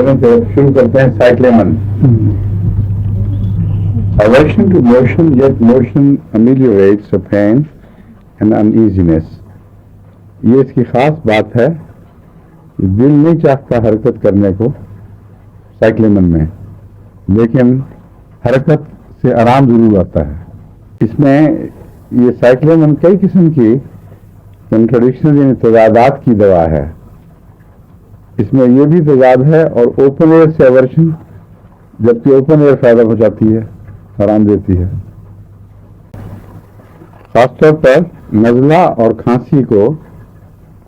11 سے شروع کرتے ہیں. سائکلیمن. Aversion to motion, yet motion ameliorates the pain and uneasiness. یہ اس کی خاص بات ہے. دل نہیں چاہتا حرکت کرنے کو سائکلیمن میں, لیکن حرکت سے آرام ضرور آتا ہے. اس میں یہ سائکلیمن کئی قسم کی کنٹراڈکشن یعنی تضادات کی دوا ہے. اس میں یہ بھی تضاد ہے اور اوپن ایئر سے ایورشن, جبکہ اوپن ایئر فائدہ پہنچاتی ہے, آرام دیتی ہے. خاص طور پر نزلہ اور کھانسی کو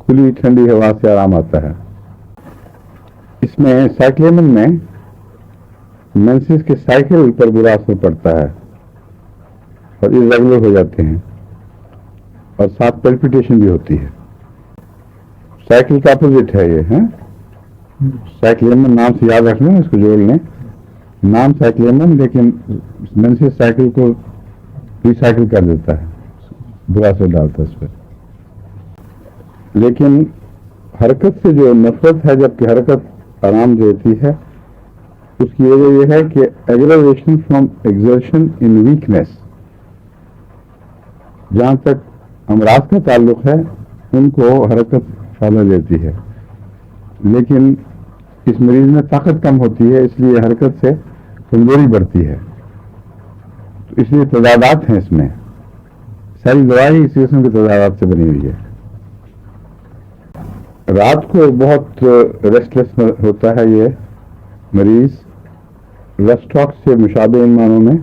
کھلی ٹھنڈی ہوا سے آرام آتا ہے. اس میں سائکلیمن میں مینسز کے سائیکل پر برا اثر پڑتا ہے اور irregular ہو جاتے ہیں اور ساتھ پلپیٹیشن بھی ہوتی ہے. سائیکل کا اپوزٹ ہے یہ. سائکلیمن نام سے یاد رکھ لیں, اس کو جوڑ لیں. نام سائکلیمن لیکن مینسز سائیکل کو ریسائیکل کر دیتا ہے, برا اثر ڈالتا ہے اس پر. لیکن حرکت سے جو نفرت ہے, جبکہ حرکت آرام دیتی ہے, اس کی وجہ یہ ہے کہ ایگریویشن فرام ایگزرشن ان ویکنیس. جہاں تک امراض کا تعلق ہے ان کو حرکت فائدہ دیتی ہے, لیکن اس مریض میں طاقت کم ہوتی ہے, اس لیے حرکت سے کمزوری بڑھتی ہے. تو اس لیے تضادات ہیں اس میں. ساری دوائی اسی قسم کے تضادات سے بنی ہوئی ہے. رات کو بہت ریسٹلیس ہوتا ہے یہ مریض. رسٹاکس سے مشابہ ان معنوں میں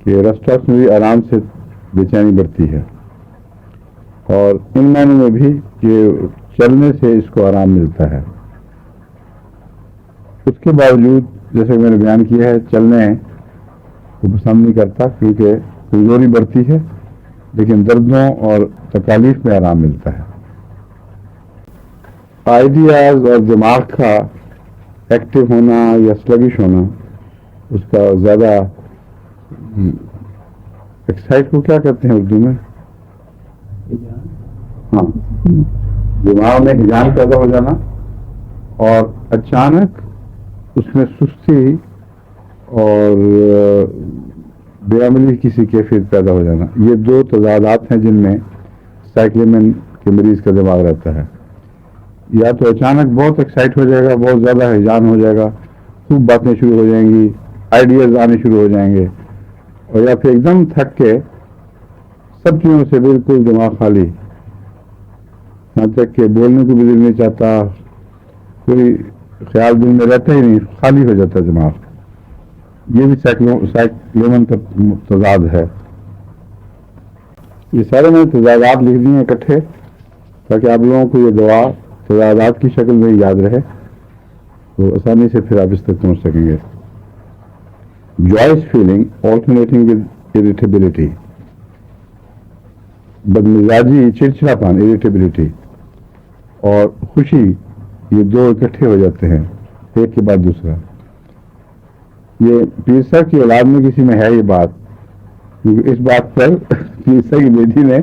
کہ رسٹاکس میں بھی آرام سے بے چینی بڑھتی ہے, اور ان معنوں میں بھی کہ چلنے سے اس کو آرام ملتا ہے. اس کے باوجود جیسے میں نے بیان کیا ہے, چلنے کو پسند نہیں کرتا کیونکہ کمزوری بڑھتی ہے, لیکن دردوں اور تکالیف میں آرام ملتا ہے. آئیڈیاز اور دماغ کا ایکٹیو ہونا یا سلگش ہونا, اس کا زیادہ ایکسائٹ کو کیا کہتے ہیں اردو میں؟ ہاں, دماغ میں ہجان پیدا ہو جانا اور اچانک اس میں سستی اور بے عملی کسی کیفیت پیدا ہو جانا. یہ دو تضادات ہیں جن میں سائکلیمن کے مریض کا دماغ رہتا ہے. یا تو اچانک بہت ایکسائٹ ہو جائے گا, بہت زیادہ ہجان ہو جائے گا, خوب باتیں شروع ہو جائیں گی, آئیڈیاز آنے شروع ہو جائیں گے, اور یا پھر ایک دم تھک کے سب چیزوں سے بالکل دماغ خالی, یہاں تک کہ بولنے کو بھی دل نہیں چاہتا, کوئی خیال دل میں رہتا ہی نہیں, خالی ہو جاتا ہے دماغ. یہ بھی سائکلیمن کا تضاد ہے. یہ سارے میں تضادات لکھ دیے اکٹھے تاکہ آپ لوگوں کو یہ دوا تضادات کی شکل میں یاد رہے, تو آسانی سے پھر آپ اس تک پہنچ سکیں گے. Joys feeling alternating with irritability, بدمزاجی چڑچڑاپن اریٹیبلٹی, اور خوشی, یہ دو اکٹھے ہو جاتے ہیں ایک کے بعد دوسرا. یہ پیر صاحب کی اولاد میں کسی میں ہے یہ بات, کیونکہ اس بات پر پیر صاحب کی بیٹی نے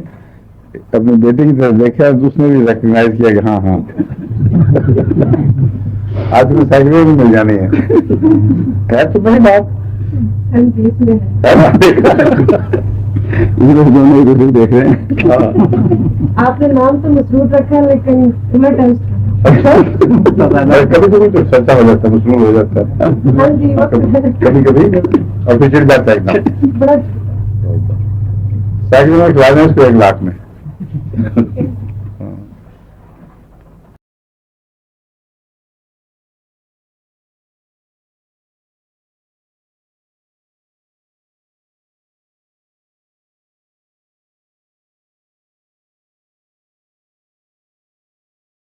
اپنے بیٹے کی طرف دیکھا, اس نے بھی ریکگنائز کیا کہ ہاں آج میں سائیکل بھی مل جانی ہے تو بڑی بات. دونوں کو دیکھ رہے ہیں. آپ نے نام تو مسرور رکھا ہے لیکن کبھی کبھی تو سچا ہو جاتا ہے, مسرور ہو جاتا ہے کبھی کبھی, اور پھر چڑ جاتا ہے ایک دم. سائیکل میں کھلا دیں اس کو 1 لاکھ میں.